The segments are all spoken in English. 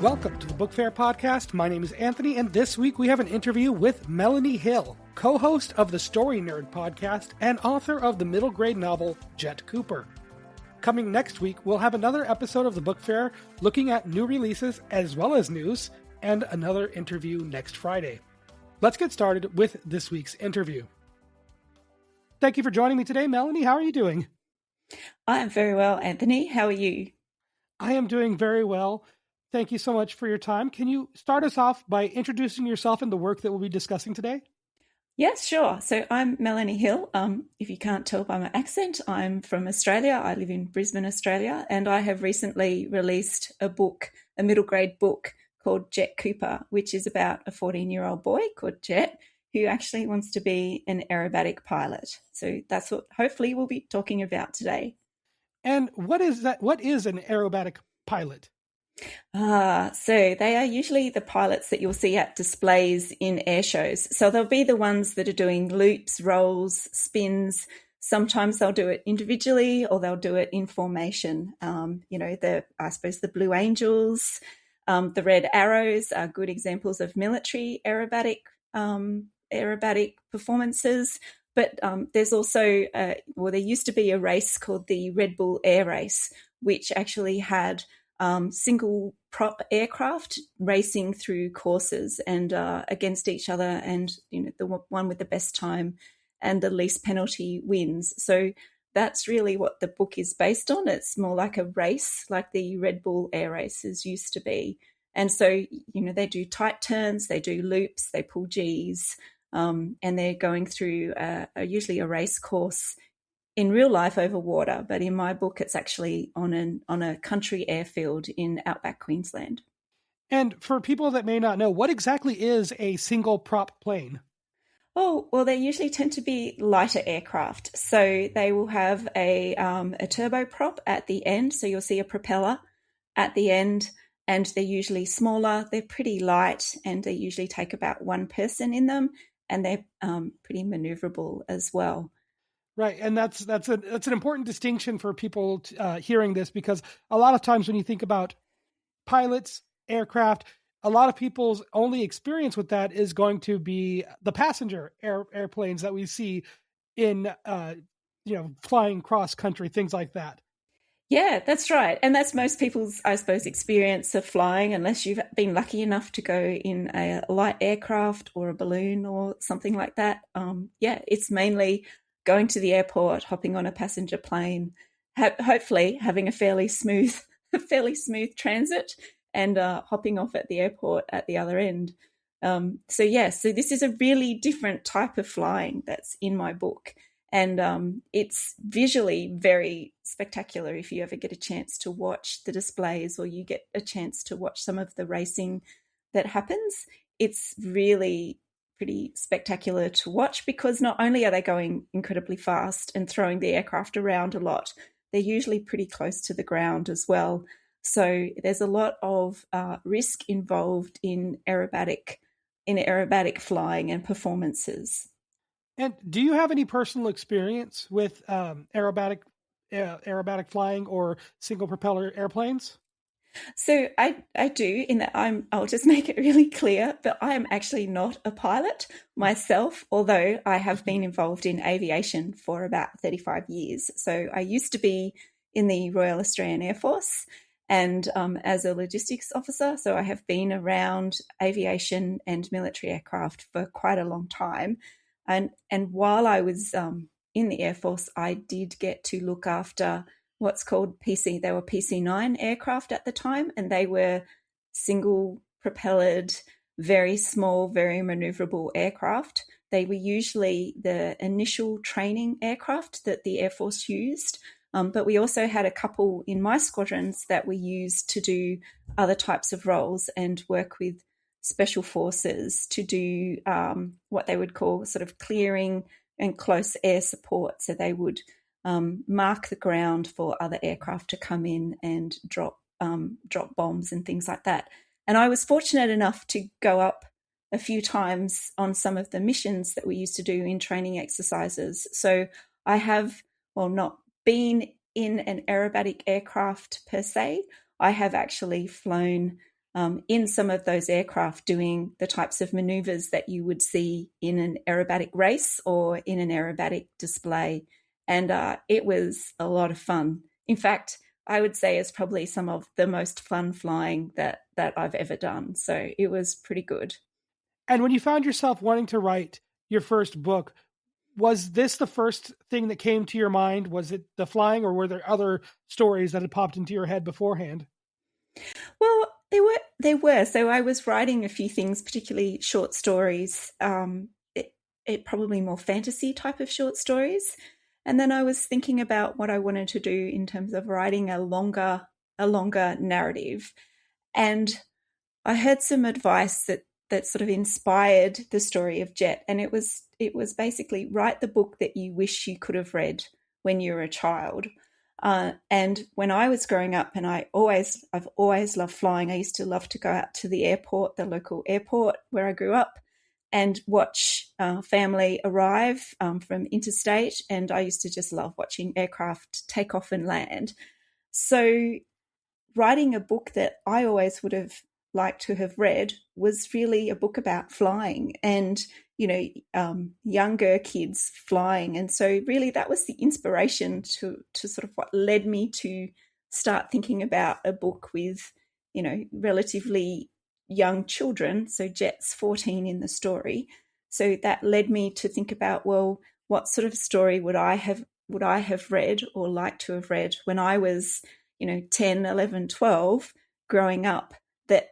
Welcome to the Book Fair Podcast. My name is Anthony, and this week we have an interview with Melanie Hill, co-host of the Story Nerd podcast and author of the middle grade novel Jet Cooper. Coming next week, we'll have another episode of the Book Fair looking at new releases as well as news, and another interview next Friday. Let's get started with this week's interview. Thank you for joining me today, Melanie. How are you doing? I am very well, Anthony. How are you? I am doing very well. Thank you so much for your time. Can you start us off by introducing yourself and the work that we'll be discussing today? Yes, sure. So I'm Melanie Hill. If you can't tell by my accent, I'm from Australia. I live in Brisbane, Australia, and I have recently released a book, a middle grade book called Jet Cooper, which is about a 14-year-old boy called Jet who actually wants to be an aerobatic pilot. So that's what hopefully we'll be talking about today. And what is that? What is an aerobatic pilot? So they are usually the pilots that you'll see at displays in air shows. So they'll be the ones that are doing loops, rolls, spins. Sometimes they'll do it individually or they'll do it in formation. I suppose the Blue Angels, the Red Arrows are good examples of military aerobatic performances. But there's also, there used to be a race called the Red Bull Air Race, which actually had single prop aircraft racing through courses and against each other, and the one with the best time and the least penalty wins. So that's really what the book is based on. It's more like a race, like the Red Bull Air Races used to be. And so they do tight turns, they do loops, they pull Gs, and they're going through usually a race course in real life over water, but in my book, it's actually on a country airfield in outback Queensland. And for people that may not know, what exactly is a single prop plane? Oh, well, they usually tend to be lighter aircraft. So they will have a turboprop at the end. So you'll see a propeller at the end, and they're usually smaller. They're pretty light, and they usually take about one person in them, and they're pretty maneuverable as well. Right, and that's an important distinction for people hearing this, because a lot of times when you think about pilots, aircraft, a lot of people's only experience with that is going to be the passenger airplanes that we see in flying cross country, things like that. Yeah, that's right, and that's most people's, I suppose, experience of flying, unless you've been lucky enough to go in a light aircraft or a balloon or something like that. It's mainly going to the airport, hopping on a passenger plane, hopefully having a fairly smooth transit, and hopping off at the airport at the other end. So this is a really different type of flying that's in my book, and it's visually very spectacular. If you ever get a chance to watch the displays or you get a chance to watch some of the racing that happens, it's really pretty spectacular to watch, because not only are they going incredibly fast and throwing the aircraft around a lot, they're usually pretty close to the ground as well. So there's a lot of risk involved in aerobatic flying and performances. And do you have any personal experience with aerobatic flying or single propeller airplanes? So I do, in that I'll just make it really clear, but I am actually not a pilot myself, although I have been involved in aviation for about 35 years. So I used to be in the Royal Australian Air Force and as a logistics officer. So I have been around aviation and military aircraft for quite a long time. And while I was in the Air Force, I did get to look after what's called PC. They were PC-9 aircraft at the time, and they were single propellered, very small, very maneuverable aircraft. They were usually the initial training aircraft that the Air Force used, but we also had a couple in my squadrons that we used to do other types of roles and work with special forces to do what they would call sort of clearing and close air support. So they would mark the ground for other aircraft to come in and drop bombs and things like that. And I was fortunate enough to go up a few times on some of the missions that we used to do in training exercises. So I have, not been in an aerobatic aircraft per se. I have actually flown in some of those aircraft doing the types of maneuvers that you would see in an aerobatic race or in an aerobatic display. And it was a lot of fun. In fact, I would say it's probably some of the most fun flying that I've ever done. So it was pretty good. And when you found yourself wanting to write your first book, was this the first thing that came to your mind? Was it the flying, or were there other stories that had popped into your head beforehand? Well, there were. So I was writing a few things, particularly short stories, it probably more fantasy type of short stories. And then I was thinking about what I wanted to do in terms of writing a longer narrative. And I heard some advice that sort of inspired the story of Jet, and it was basically write the book that you wish you could have read when you were a child. And when I was growing up, and I've always loved flying. I used to love to go out to the airport, the local airport where I grew up, and watch family arrive from interstate. And I used to just love watching aircraft take off and land. So writing a book that I always would have liked to have read was really a book about flying and, younger kids flying. And so really that was the inspiration to sort of what led me to start thinking about a book with, relatively young children. So Jet's 14 in the story. So that led me to think about, well, what sort of story would I have read or liked to have read when I was, 10, 11, 12 growing up that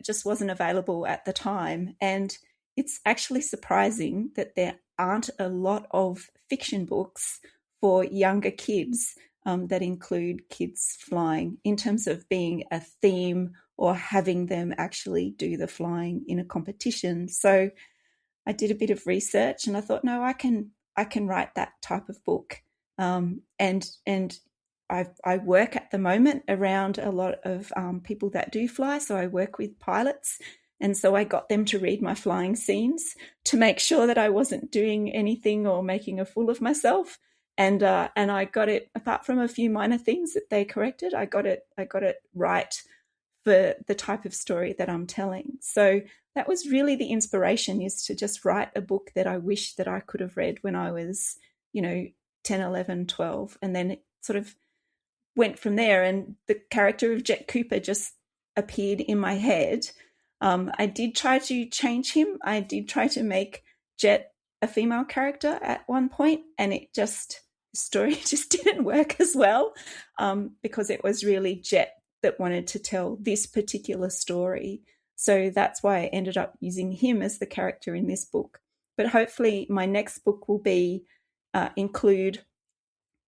just wasn't available at the time. And it's actually surprising that there aren't a lot of fiction books for younger kids that include kids flying in terms of being a theme or having them actually do the flying in a competition. So I did a bit of research and I thought, no, I can write that type of book. And I work at the moment around a lot of people that do fly. So I work with pilots. And so I got them to read my flying scenes to make sure that I wasn't doing anything or making a fool of myself. And I got it, apart from a few minor things that they corrected, I got it right for the type of story that I'm telling. So that was really the inspiration, is to just write a book that I wish that I could have read when I was, 10, 11, 12. And then it sort of went from there. And the character of Jet Cooper just appeared in my head. I did try to change him. I did try to make Jet a female character at one point, and the story just didn't work as well because it was really Jet that wanted to tell this particular story. So that's why I ended up using him as the character in this book. But hopefully my next book will be include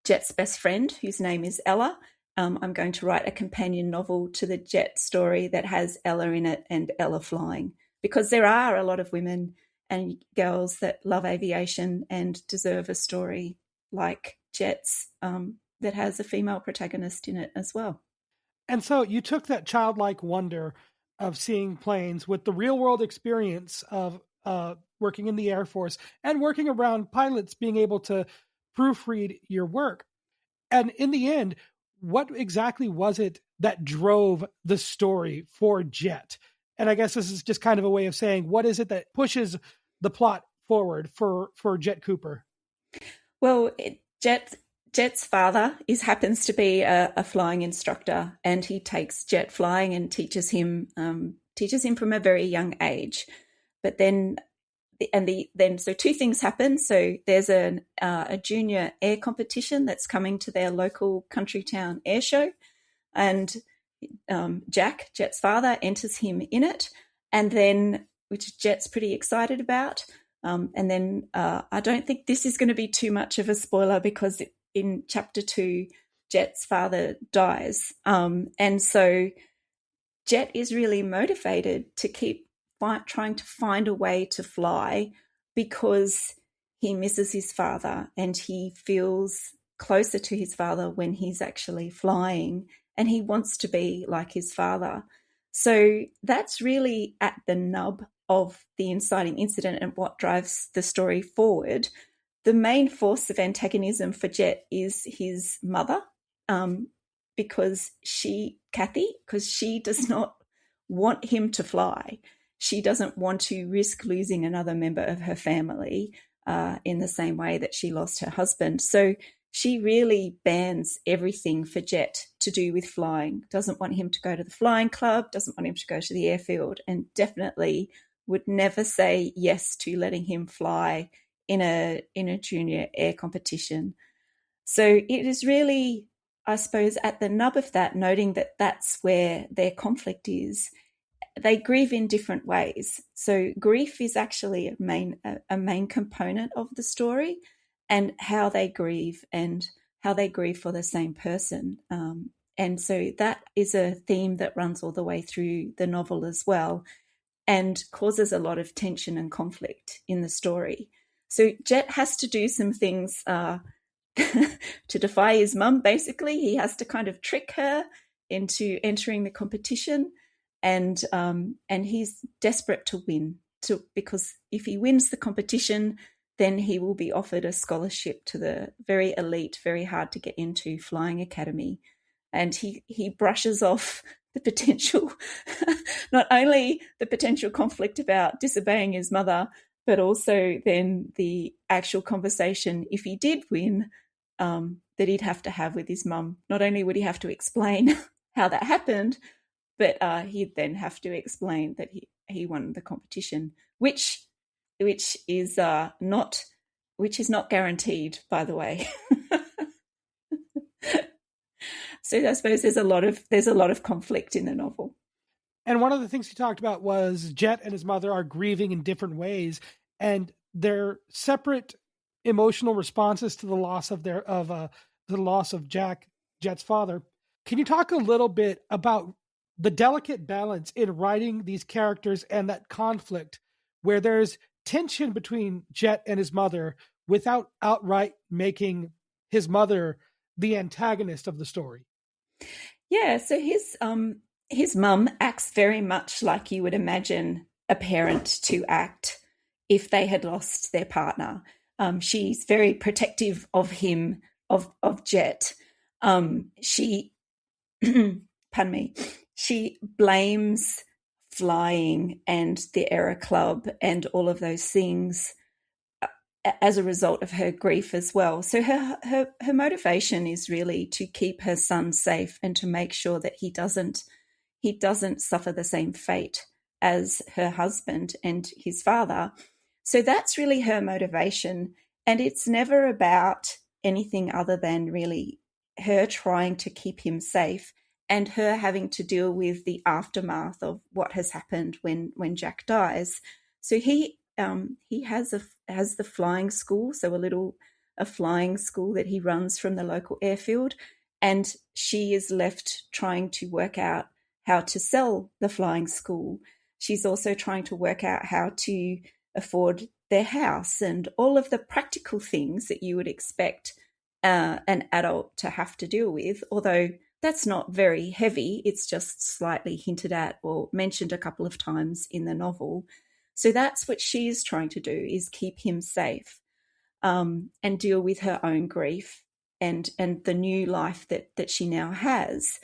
Jet's best friend, whose name is Ella. I'm going to write a companion novel to the Jet story that has Ella in it and Ella flying, because there are a lot of women and girls that love aviation and deserve a story like Jet's that has a female protagonist in it as well. And so you took that childlike wonder of seeing planes with the real world experience of working in the Air Force and working around pilots being able to proofread your work. And in the end, what exactly was it that drove the story for Jet? And I guess this is just kind of a way of saying, what is it that pushes the plot forward for Jet Cooper? Well, Jet's father happens to be a flying instructor, and he takes Jet flying and teaches him from a very young age. But then so two things happen. So there's a junior air competition that's coming to their local country town air show, and Jet's father, enters him in it, and then, which Jet's pretty excited about. And then I don't think this is going to be too much of a spoiler, because in chapter 2, Jet's father dies. And so Jet is really motivated to keep trying to find a way to fly, because he misses his father and he feels closer to his father when he's actually flying, and he wants to be like his father. So that's really at the nub of the inciting incident and what drives the story forward. The main force of antagonism for Jet is his mother, because she does not want him to fly. She doesn't want to risk losing another member of her family in the same way that she lost her husband. So she really bans everything for Jet to do with flying, doesn't want him to go to the flying club, doesn't want him to go to the airfield, and definitely would never say yes to letting him fly in a junior air competition. So it is really, I suppose, at the nub of that, noting that that's where their conflict is. They grieve in different ways. So grief is actually a main component of the story, and how they grieve for the same person. And so that is a theme that runs all the way through the novel as well, and causes a lot of tension and conflict in the story. So Jet has to do some things to defy his mum, basically. He has to kind of trick her into entering the competition, and he's desperate to win, because if he wins the competition, then he will be offered a scholarship to the very elite, very hard to get into flying academy. And he brushes off the potential, not only the potential conflict about disobeying his mother, but also then the actual conversation, if he did win, that he'd have to have with his mum. Not only would he have to explain how that happened, but he'd then have to explain that he won the competition, which is not guaranteed, by the way. So I suppose there's a lot of conflict in the novel. And one of the things he talked about was Jet and his mother are grieving in different ways, and their separate emotional responses to the loss of Jet's father. Can you talk a little bit about the delicate balance in writing these characters and that conflict where there's tension between Jet and his mother without outright making his mother the antagonist of the story? Yeah, so his mum acts very much like you would imagine a parent to act if they had lost their partner. She's very protective of him, of Jet. She, pardon me, she blames flying and the Aero Club and all of those things as a result of her grief as well. So her motivation is really to keep her son safe and to make sure that he doesn't suffer the same fate as her husband and his father. So that's really her motivation. And it's never about anything other than really her trying to keep him safe and her having to deal with the aftermath of what has happened when Jack dies. So he has the flying school, so a flying school that he runs from the local airfield, and she is left trying to work out how to sell the flying school. She's also trying to work out how to afford their house and all of the practical things that you would expect an adult to have to deal with, although that's not very heavy. It's just slightly hinted at or mentioned a couple of times in the novel. So that's what she's trying to do, is keep him safe and deal with her own grief and the new life that she now has.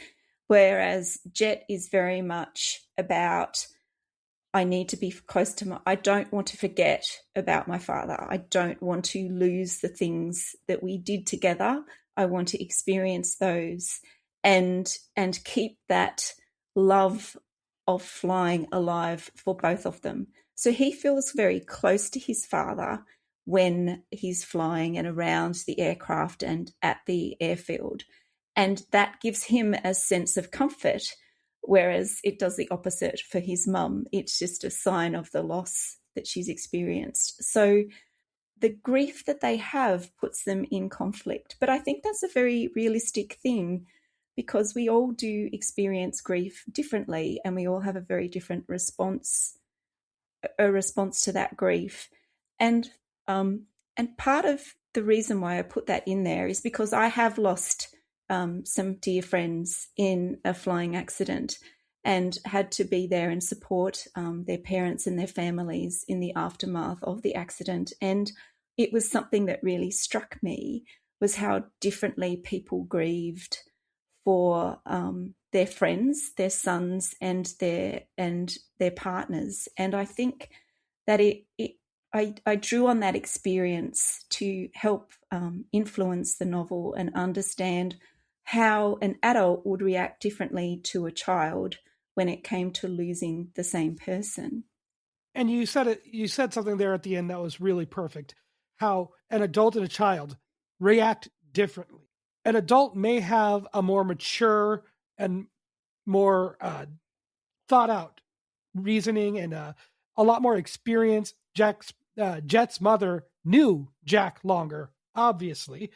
Whereas Jet is very much about, I need to be close to I don't want to forget about my father. I don't want to lose the things that we did together. I want to experience those and keep that love of flying alive for both of them. So he feels very close to his father when he's flying and around the aircraft and at the airfield. And that gives him a sense of comfort, whereas it does the opposite for his mum. It's just a sign of the loss that she's experienced. So the grief that they have puts them in conflict. But I think that's a very realistic thing, because we all do experience grief differently and we all have a very different response to that grief. And part of the reason why I put that in there is because I have lost some dear friends in a flying accident and had to be there and support their parents and their families in the aftermath of the accident. And it was something that really struck me, was how differently people grieved for their friends, their sons, and their partners. And I think that I drew on that experience to help influence the novel and understand how an adult would react differently to a child when it came to losing the same person. And you said something there at the end that was really perfect. How an adult and a child react differently. An adult may have a more mature and more thought out reasoning and a lot more experience. Jet's mother knew Jack longer, obviously,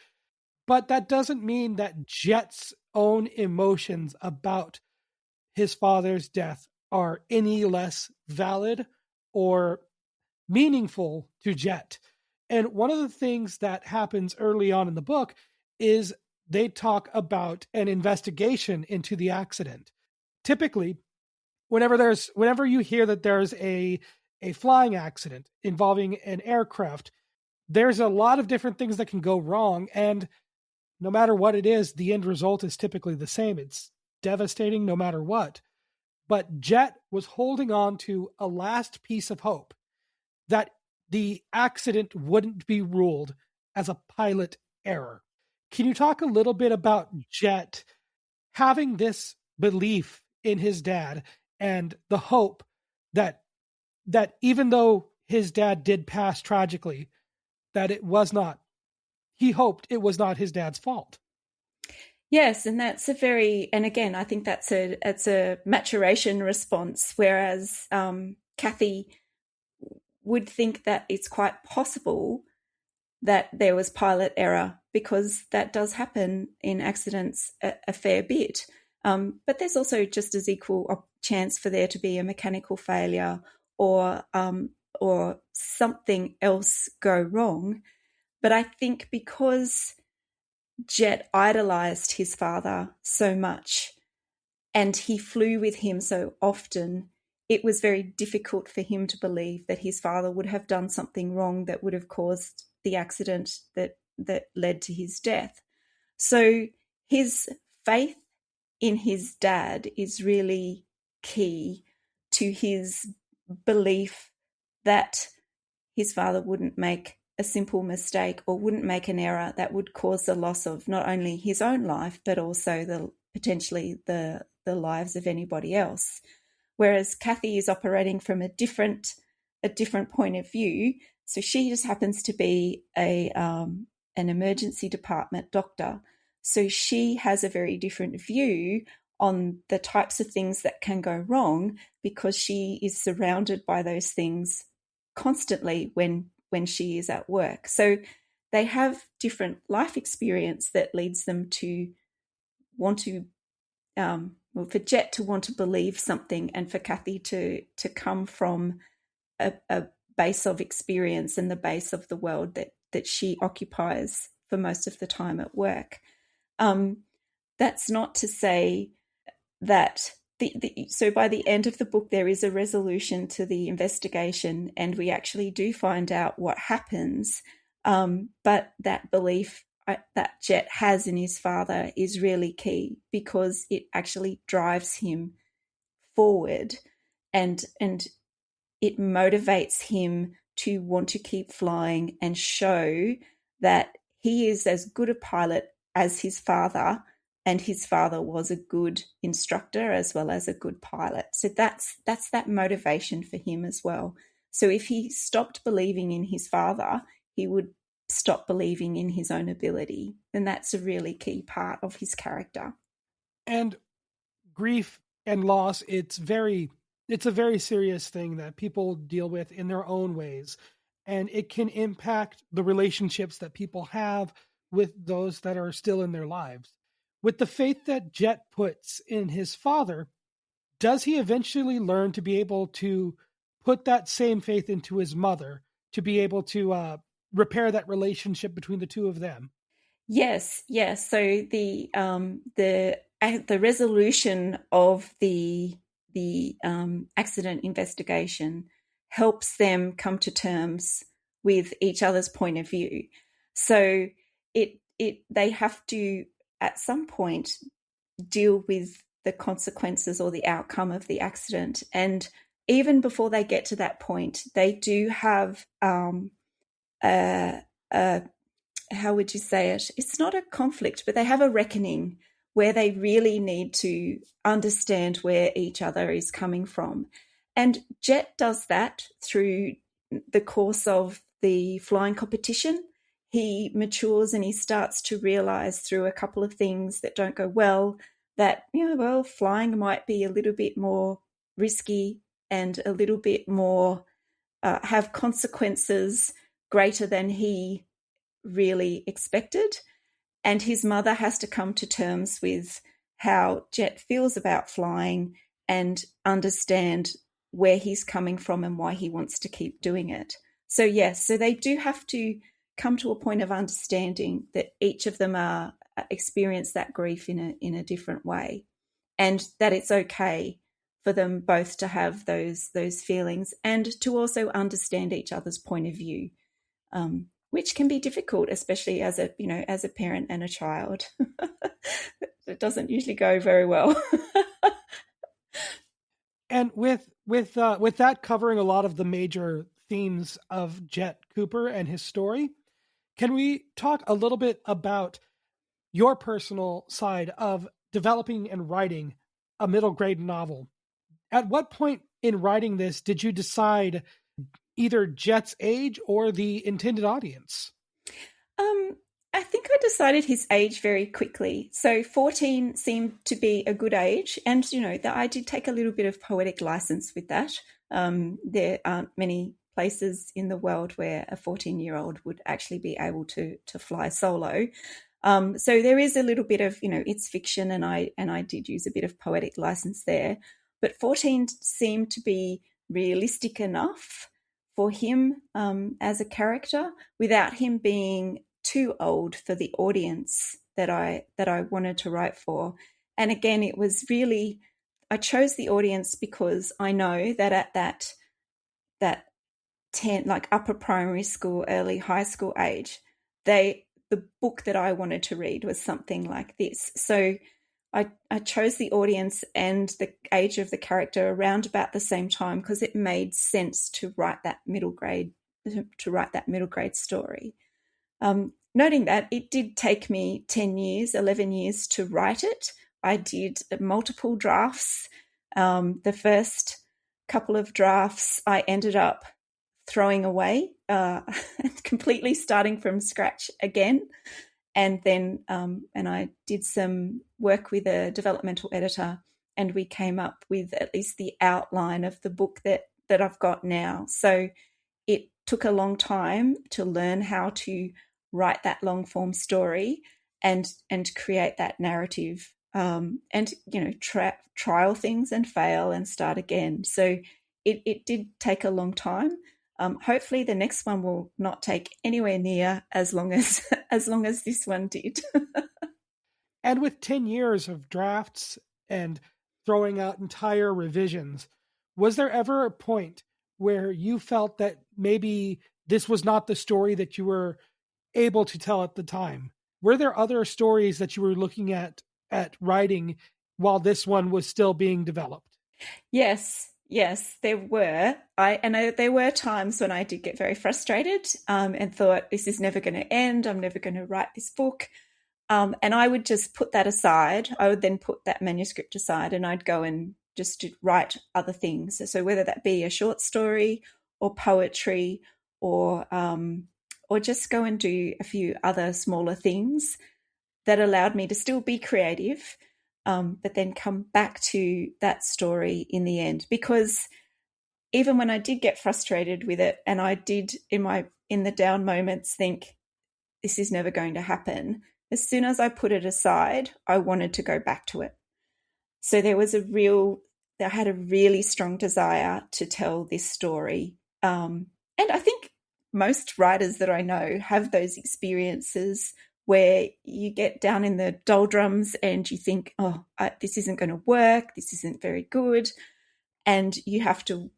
but that doesn't mean that Jet's own emotions about his father's death are any less valid or meaningful to Jet. And one of the things that happens early on in the book is they talk about an investigation into the accident. Typically, whenever you hear that there's a flying accident involving an aircraft, there's a lot of different things that can go wrong, and no matter what it is, the end result is typically the same. It's devastating no matter what. But Jet was holding on to a last piece of hope that the accident wouldn't be ruled as a pilot error. Can you talk a little bit about Jet having this belief in his dad and the hope that even though his dad did pass tragically, that he hoped it was not his dad's fault? Yes, and and again, I think that's a maturation response, whereas Kathy would think that it's quite possible that there was pilot error, because that does happen in accidents a fair bit. But there's also just as equal a chance for there to be a mechanical failure or something else go wrong. But I think because Jet idolized his father so much and he flew with him so often, it was very difficult for him to believe that his father would have done something wrong that would have caused the accident that led to his death. So his faith in his dad is really key to his belief that his father wouldn't make a simple mistake or wouldn't make an error that would cause the loss of not only his own life, but also potentially the lives of anybody else. Whereas Kathy is operating from a different point of view. So she just happens to be an emergency department doctor. So she has a very different view on the types of things that can go wrong, because she is surrounded by those things constantly when she is at work. So they have different life experience that leads them to want to, for Jet to want to believe something, and for Kathy to come from a base of experience and the base of the world that she occupies for most of the time at work. That's not to say that so by the end of the book, there is a resolution to the investigation, and we actually do find out what happens. But that belief that Jet has in his father is really key, because it actually drives him forward, and it motivates him to want to keep flying and show that he is as good a pilot as his father, and his father was a good instructor as well as a good pilot. So that's that motivation for him as well. So if he stopped believing in his father, he would stop believing in his own ability. And that's a really key part of his character. And grief and loss, it's a very serious thing that people deal with in their own ways. And it can impact the relationships that people have with those that are still in their lives. With the faith that Jet puts in his father, does he eventually learn to be able to put that same faith into his mother, to be able to repair that relationship between the two of them? Yes. So the resolution of the accident investigation helps them come to terms with each other's point of view. So they have to at some point deal with the consequences or the outcome of the accident. And even before they get to that point, they do have a how would you say it? It's not a conflict, but they have a reckoning where they really need to understand where each other is coming from. And Jet does that through the course of the flying competition. He matures and he starts to realize through a couple of things that don't go well that, flying might be a little bit more risky and a little bit more have consequences greater than he really expected. And his mother has to come to terms with how Jet feels about flying and understand where he's coming from and why he wants to keep doing it. So yes, so they do have to come to a point of understanding that each of them are experience that grief in a different way, and that it's okay for them both to have those feelings and to also understand each other's point of view, which can be difficult, especially as a parent and a child. It doesn't usually go very well. And with that covering a lot of the major themes of Jet Cooper and his story, can we talk a little bit about your personal side of developing and writing a middle grade novel? At what point in writing this did you decide either Jet's age or the intended audience? I think I decided his age very quickly. So 14 seemed to be a good age. And, I did take a little bit of poetic license with that. There aren't many places in the world where a 14-year-old would actually be able to fly solo. So there is a little bit of, it's fiction, and I did use a bit of poetic license there. But 14 seemed to be realistic enough for him as a character without him being too old for the audience that I wanted to write for. And again, it was really, I chose the audience because I know that at that 10, like upper primary school, early high school age, the book that I wanted to read was something like this. So I chose the audience and the age of the character around about the same time because it made sense to write that middle grade story. Noting that it did take me 11 years to write it. I did multiple drafts. The first couple of drafts I ended up throwing away and completely starting from scratch again. And then and I did some work with a developmental editor, and we came up with at least the outline of the book that I've got now. So it took a long time to learn how to write that long form story and create that narrative, and trial things and fail and start again. So it did take a long time. Hopefully the next one will not take anywhere near as long as this one did. And with 10 years of drafts and throwing out entire revisions, was there ever a point where you felt that maybe this was not the story that you were able to tell at the time? Were there other stories that you were looking at writing while this one was still being developed? Yes, there were. There were times when I did get very frustrated and thought, this is never going to end. I'm never going to write this book. And I would just put that aside. I would then put that manuscript aside and I'd go and just write other things. So whether that be a short story or poetry or just go and do a few other smaller things that allowed me to still be creative, but then come back to that story in the end. Because even when I did get frustrated with it, and I did in the down moments think, this is never going to happen, as soon as I put it aside, I wanted to go back to it. So I had a really strong desire to tell this story. And I think most writers that I know have those experiences where you get down in the doldrums and you think, this isn't going to work, this isn't very good. And you have to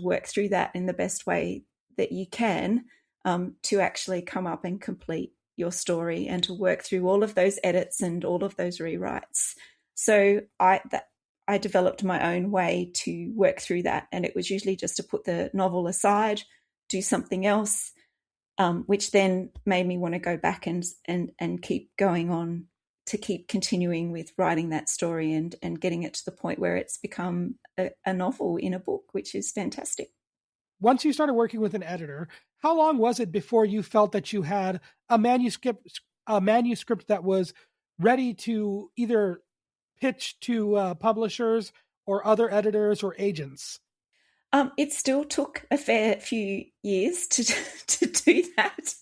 work through that in the best way that you can to actually come up and complete your story and to work through all of those edits and all of those rewrites. So I developed my own way to work through that, and it was usually just to put the novel aside, do something else, which then made me want to go back and keep going on, to keep continuing with writing that story and getting it to the point where it's become a novel in a book, which is fantastic. Once you started working with an editor, how long was it before you felt that you had a manuscript that was ready to either pitch to publishers or other editors or agents? It still took a fair few years to to do that,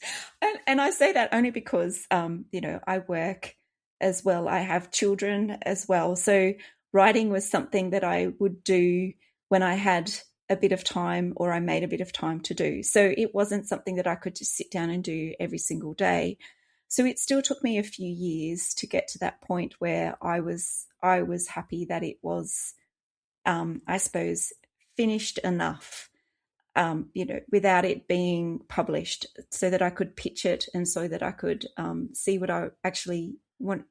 and I say that only because I work as well. I have children as well, so writing was something that I would do when I had a bit of time, or I made a bit of time to do. So it wasn't something that I could just sit down and do every single day. So it still took me a few years to get to that point where I was happy that it was, I suppose, finished enough, without it being published, so that I could pitch it and so that I could see what I actually want,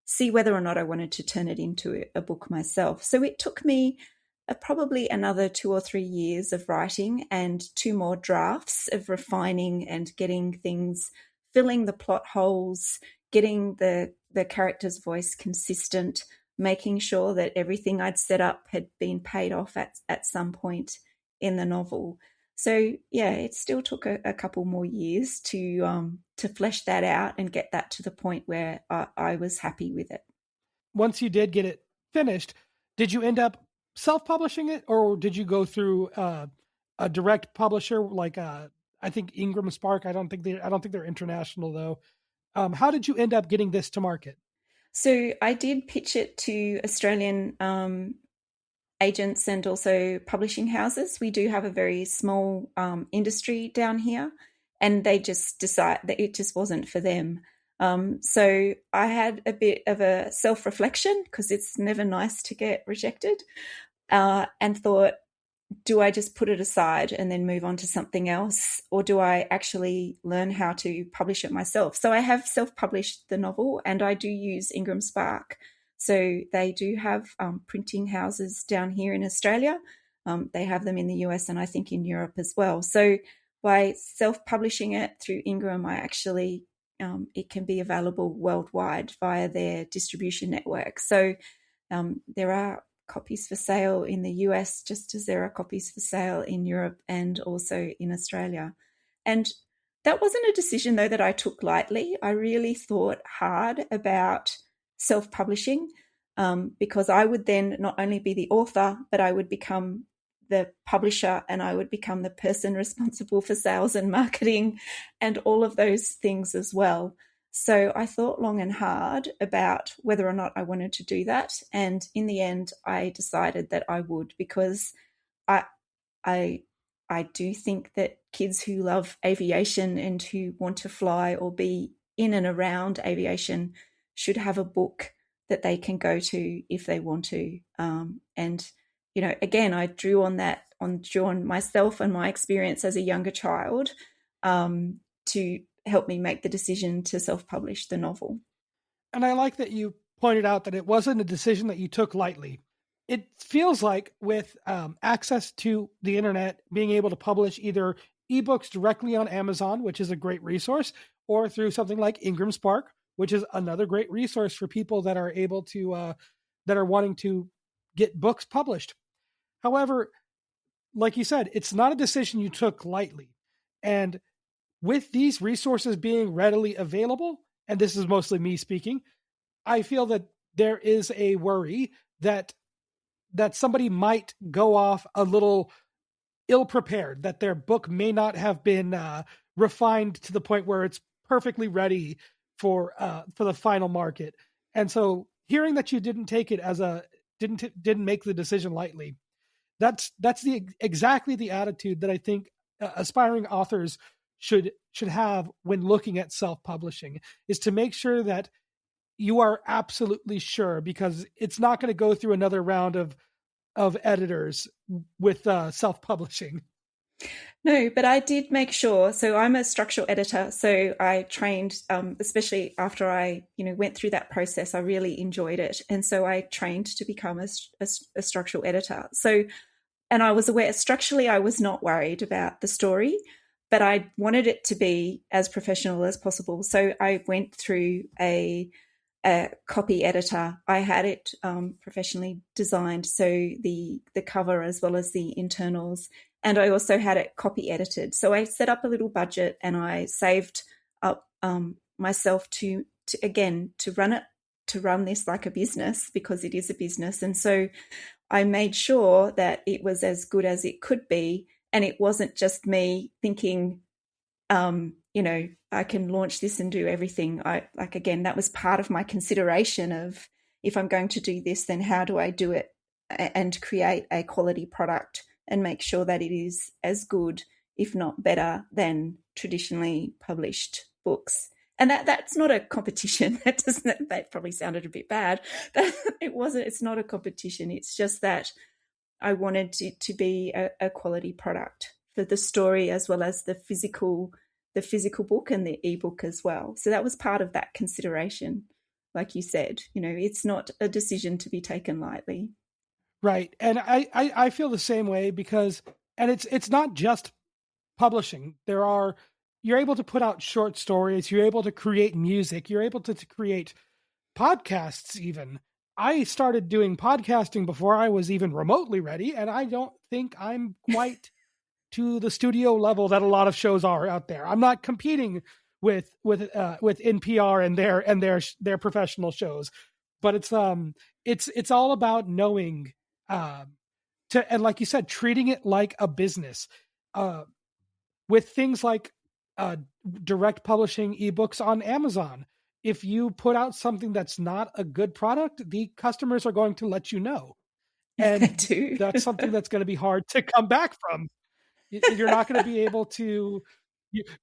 see whether or not I wanted to turn it into a book myself. So it took me probably another 2 or 3 years of writing and 2 more drafts of refining and getting things, filling the plot holes, getting the character's voice consistent, making sure that everything I'd set up had been paid off at some point in the novel. So yeah, it still took a couple more years to flesh that out and get that to the point where I was happy with it. Once you did get it finished, did you end up self-publishing it, or did you go through a direct publisher like I think Ingram Spark? I don't think they're international though. How did you end up getting this to market? So I did pitch it to Australian agents and also publishing houses. We do have a very small industry down here, and they just decided that it just wasn't for them. So I had a bit of a self-reflection, because it's never nice to get rejected, and thought, do I just put it aside and then move on to something else? Or do I actually learn how to publish it myself? So I have self-published the novel, and I do use Ingram Spark. So they do have printing houses down here in Australia. They have them in the US and I think in Europe as well. So by self-publishing it through Ingram, I actually, it can be available worldwide via their distribution network. So there are copies for sale in the US, just as there are copies for sale in Europe and also in Australia. And that wasn't a decision, though, that I took lightly. I really thought hard about self-publishing, because I would then not only be the author, but I would become the publisher, and I would become the person responsible for sales and marketing and all of those things as well. So I thought long and hard about whether or not I wanted to do that. And in the end, I decided that I would, because I do think that kids who love aviation and who want to fly or be in and around aviation should have a book that they can go to if they want to. And, again, I drew on myself and my experience as a younger child to help me make the decision to self-publish the novel. And I like that you pointed out that it wasn't a decision that you took lightly. It feels like with access to the internet, being able to publish either ebooks directly on Amazon, which is a great resource, or through something like Ingram Spark, which is another great resource for people that are able to, that are wanting to get books published. However, like you said, it's not a decision you took lightly. And with these resources being readily available, and this is mostly me speaking, I feel that there is a worry that somebody might go off a little ill-prepared, that their book may not have been refined to the point where it's perfectly ready for the final market. And so hearing that you didn't take it as didn't make the decision lightly, that's exactly the attitude that I think aspiring authors should have when looking at self-publishing, is to make sure that you are absolutely sure, because it's not going to go through another round of editors with self-publishing. No, but I did make sure. So I'm a structural editor. So I trained, especially after I, went through that process. I really enjoyed it, and so I trained to become a structural editor. So, and I was aware structurally, I was not worried about the story, but I wanted it to be as professional as possible. So I went through a copy editor. I had it professionally designed, so the cover as well as the internals, and I also had it copy edited. So I set up a little budget and I saved up myself to again to run this like a business, because it is a business, and so I made sure that it was as good as it could be, and it wasn't just me thinking I can launch this and do everything. Again, that was part of my consideration of, if I'm going to do this, then how do I do it and create a quality product and make sure that it is as good, if not better, than traditionally published books. And that's not a competition. That probably sounded a bit bad. It's not a competition. It's just that I wanted it to be a quality product for the story, as well as the physical book and the ebook as well. So that was part of that consideration. Like you said, it's not a decision to be taken lightly. Right. And I feel the same way, because, and it's not just publishing. You're able to put out short stories, you're able to create music, you're able to create podcasts even. I started doing podcasting before I was even remotely ready, and I don't think I'm quite to the studio level that a lot of shows are out there. I'm not competing with NPR and their professional shows, but it's all about knowing, and like you said, treating it like a business. With things like direct publishing ebooks on Amazon, if you put out something that's not a good product, the customers are going to let you know. And that's something that's going to be hard to come back from. You're not going to be able to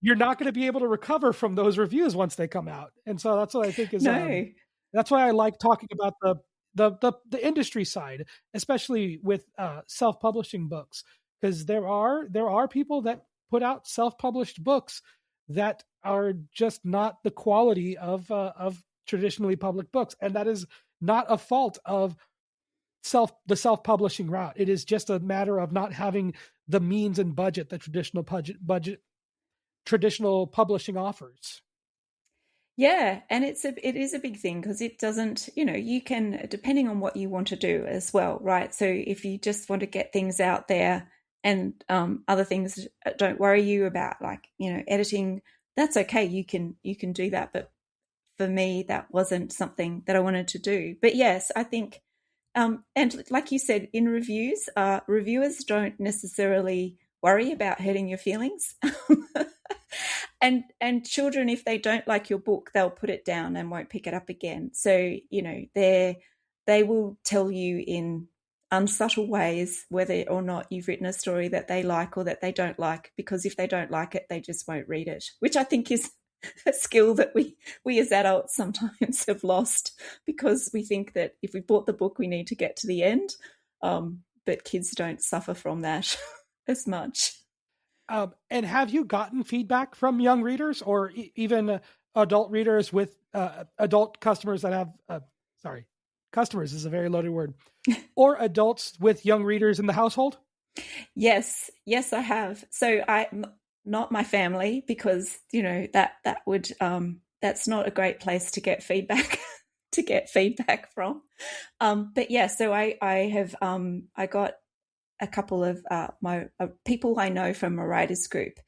you're not going to be able to recover from those reviews once they come out. And so that's what I think is No. That's why I like talking about the industry side, especially with self-publishing books, because there are people that put out self-published books that are just not the quality of traditionally published books, and that is not a fault of the self-publishing route. It is just a matter of not having the means and budget that traditional publishing offers. Yeah, and it is a big thing, because it doesn't, you can, depending on what you want to do as well, right? So if you just want to get things out there, and other things don't worry you about, like, editing, that's okay. You can do that. But for me, that wasn't something that I wanted to do. But yes, I think, and like you said, in reviews, reviewers don't necessarily worry about hurting your feelings. And children, if they don't like your book, they'll put it down and won't pick it up again. So, they will tell you in unsubtle ways whether or not you've written a story that they like or that they don't like, because if they don't like it, they just won't read it, which I think is a skill that we as adults sometimes have lost, because we think that if we bought the book, we need to get to the end. But kids don't suffer from that as much. And have you gotten feedback from young readers, or even adult readers with adult customers that have, customers is a very loaded word, or adults with young readers in the household? Yes, I have. So not my family, because that would that's not a great place to get feedback from. But yeah, so I have I got a couple of my people I know from a writers group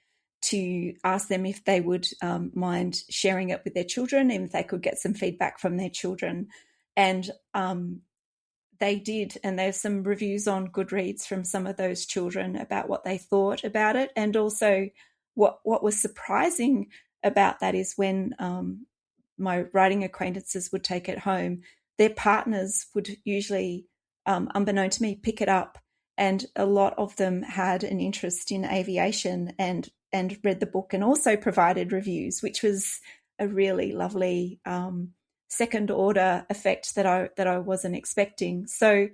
to ask them if they would mind sharing it with their children, and if they could get some feedback from their children. And they did, and there's some reviews on Goodreads from some of those children about what they thought about it. And also what was surprising about that is when my writing acquaintances would take it home, their partners would usually, unbeknown to me, pick it up. And a lot of them had an interest in aviation and read the book, and also provided reviews, which was a really lovely second order effect that I wasn't expecting. So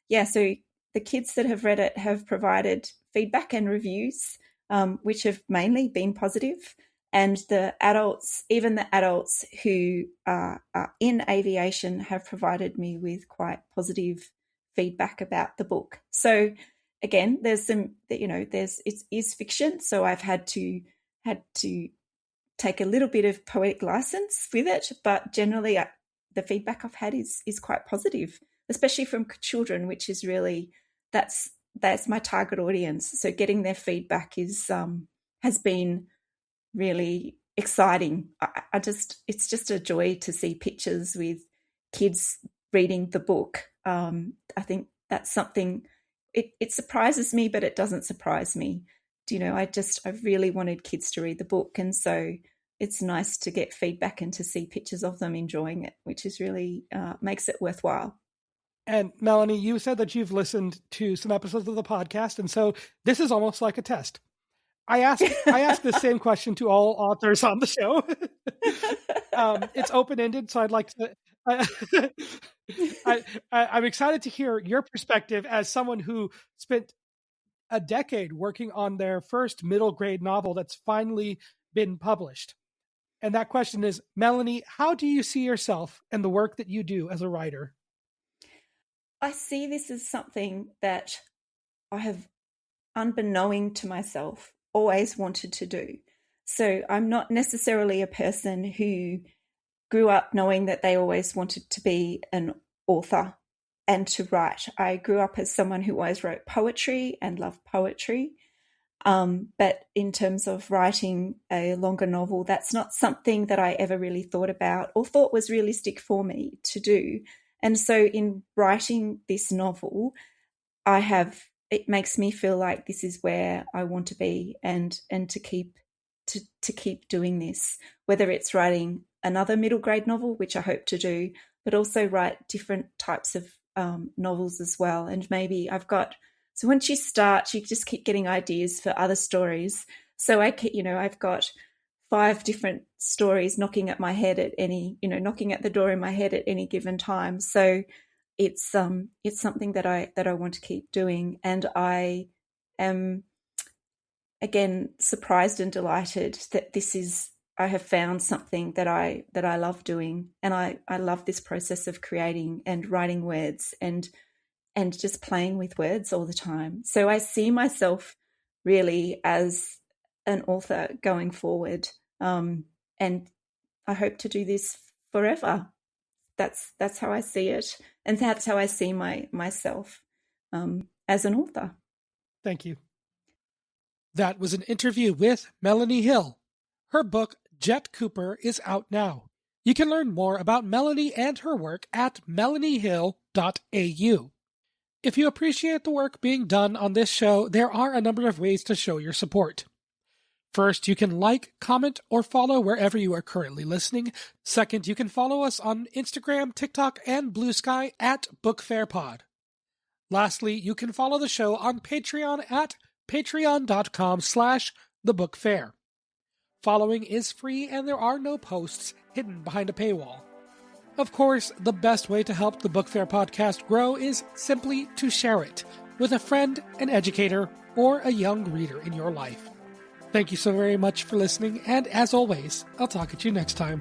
yeah, so the kids that have read it have provided feedback and reviews. which have mainly been positive. And the adults, even the adults who are in aviation, have provided me with quite positive feedback about the book. So again, there's some, it is fiction, so I've had to take a little bit of poetic license with it, but generally the feedback I've had is quite positive, especially from children, which is really that's my target audience. So getting their feedback has been really exciting. It's just a joy to see pictures with kids reading the book. I think that's something, it surprises me, but it doesn't surprise me. I really wanted kids to read the book. And so it's nice to get feedback and to see pictures of them enjoying it, which is really makes it worthwhile. And Melanie, you said that you've listened to some episodes of the podcast. And so this is almost like a test. I ask the same question to all authors on the show. It's open-ended, so I'd like to. I'm excited to hear your perspective as someone who spent a decade working on their first middle grade novel that's finally been published. And that question is, Melanie, how do you see yourself and the work that you do as a writer? I see this as something that I have, unbeknown to myself, always wanted to do. So I'm not necessarily a person who grew up knowing that they always wanted to be an author and to write. I grew up as someone who always wrote poetry and loved poetry. But in terms of writing a longer novel, that's not something that I ever really thought about or thought was realistic for me to do. And so in writing this novel, it makes me feel like this is where I want to be and to keep doing this, whether it's writing another middle grade novel, which I hope to do, but also write different types of novels as well. And maybe so once you start, you just keep getting ideas for other stories. So I've got 5 different stories knocking at the door in my head at any given time. So it's something that I want to keep doing, and I am again surprised and delighted that I have found something that I love doing, and I love this process of creating and writing words and just playing with words all the time. So I see myself really as an author going forward, and I hope to do this forever. That's how I see it, and that's how I see myself as an author. Thank you. That was an interview with Melanie Hill. Her book, Jet Cooper, is out now. You can learn more about Melanie and her work at melaniehill.au. If you appreciate the work being done on this show, there are a number of ways to show your support. First, you can like, comment, or follow wherever you are currently listening. Second, you can follow us on Instagram, TikTok, and Blue Sky at BookFairPod. Lastly, you can follow the show on Patreon at patreon.com/thebookfair. Following is free and there are no posts hidden behind a paywall. Of course, the best way to help the Book Fair podcast grow is simply to share it with a friend, an educator, or a young reader in your life. Thank you so very much for listening, and as always, I'll talk at you next time.